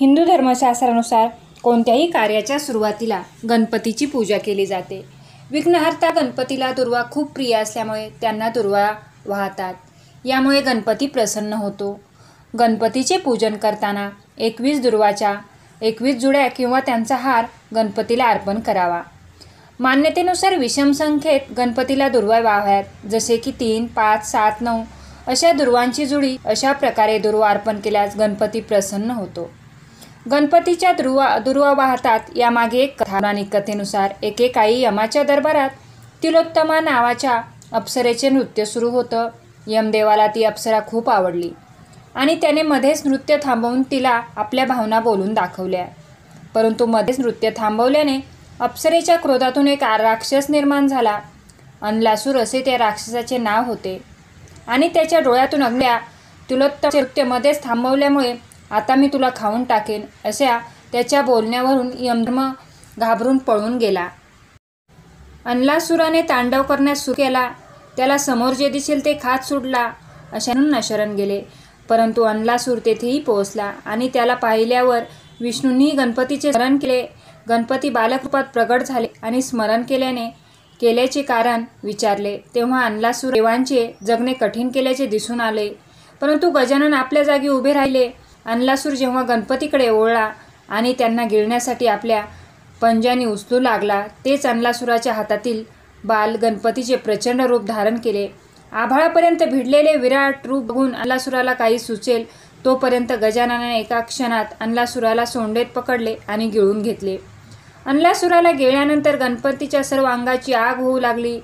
हिंदू धर्मशास्त्रानुसार कोणत्याही कार्याच्या सुरुवातीला गणपतीची पूजा केली जाते. विघ्नहर्ता गणपतीला दुर्वा खूप प्रिय असल्यामुळे त्यांना दुर्वा वाहतात. यामुळे गणपती प्रसन्न होतो. गणपतीचे पूजन करताना 21 दुर्वाच्या 21 जुड्या किंवा त्यांचा हार गणपतीला अर्पण करावा. मान्यतेनुसार विषम संख्येत गणपतीला दुर्वा वाहाव्यात, जसे की 3, 5, 7, 9 अशा दुर्वांची जुडी. अशा प्रकारे दुर्वा अर्पण केल्यास गणपती प्रसन्न होतो. गणपतीच्या दुर्वा वाहतात यामागे एक कथा. पौराणिक कथेनुसार एकेकाळी यमाच्या दरबारात तिलोत्तमा नावाच्या अप्सरेचे नृत्य सुरू होतं. यमदेवाला ती अप्सरा खूप आवडली आणि त्याने मध्येच नृत्य थांबवून तिला आपल्या भावना बोलून दाखवल्या. परंतु मध्येच नृत्य थांबवल्याने अप्सरेच्या क्रोधातून एक राक्षस निर्माण झाला. अनलासूर असे त्या राक्षसाचे नाव होते आणि त्याच्या डोळ्यातून अग्न्या. तिलोत्तमाचे नृत्य मध्येच थांबवल्यामुळे आता मी तुला खाऊन टाकेन अशा त्याच्या बोलण्यावरून यमधर्म घाबरून पळून गेला. अनलासुराने तांडव करण्यास सुरू केला. त्याला समोर जे दिसेल ते खात सुटला. अशानं शरण गेले. परंतु अनलासूर तेथेही पोहोचला आणि त्याला पाहिल्यावर विष्णूंनी गणपतीचे स्मरण केले. गणपती बालकरूपात प्रगट झाले आणि स्मरण केल्याचे कारण विचारले. तेव्हा अनलासूर देवांचे जगणे कठीण केल्याचे दिसून आले. परंतु गजानन आपल्या जागी उभे राहिले. अनलासूर जेव्हा गणपतीकडे ओळला आणि त्यांना गिळण्यासाठी आपल्या पंजांनी उचलू लागला, तेच अनलासुराच्या हातातील बाल गणपतीचे प्रचंड रूप धारण केले. आभाळापर्यंत भिडलेले विराट रूप बघून अनलासुराला काही सुचेल तोपर्यंत गजाननाने एका क्षणात अनलासुराला सोंडेत पकडले आणि गिळून घेतले. अनलासुराला गिळल्यानंतर गणपतीच्या सर्व अंगाची आग होऊ लागली.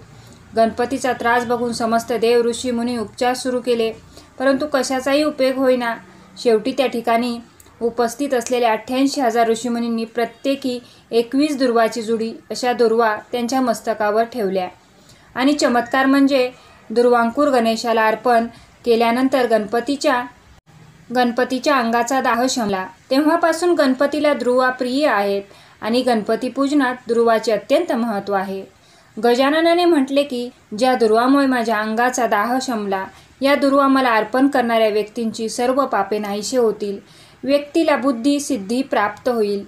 गणपतीचा त्रास बघून समस्त देव ऋषी मुनी उपचार सुरू केले, परंतु कशाचाही उपयोग होईना. शेवटी त्या ठिकाणी उपस्थित असलेल्या 88,000 ऋषीमुनींनी प्रत्येकी 21 दुर्वाची जुडी अशा दुर्वा त्यांच्या मस्तकावर ठेवल्या आणि चमत्कार म्हणजे दुर्वांकुर गणेशाला अर्पण केल्यानंतर गणपतीच्या अंगाचा दाह शमला. तेव्हापासून गणपतीला दुर्वा प्रिय आहेत आणि गणपती पूजनात दुर्वाचे अत्यंत महत्त्व आहे. गजाननाने म्हटले की ज्या दुर्वामुळे माझ्या अंगाचा दाह शमला, या दुर्वा मला अर्पण करणाऱ्या व्यक्तींची सर्व पापे नाहीशी होतील. व्यक्तीला बुद्धी सिद्धी प्राप्त होईल.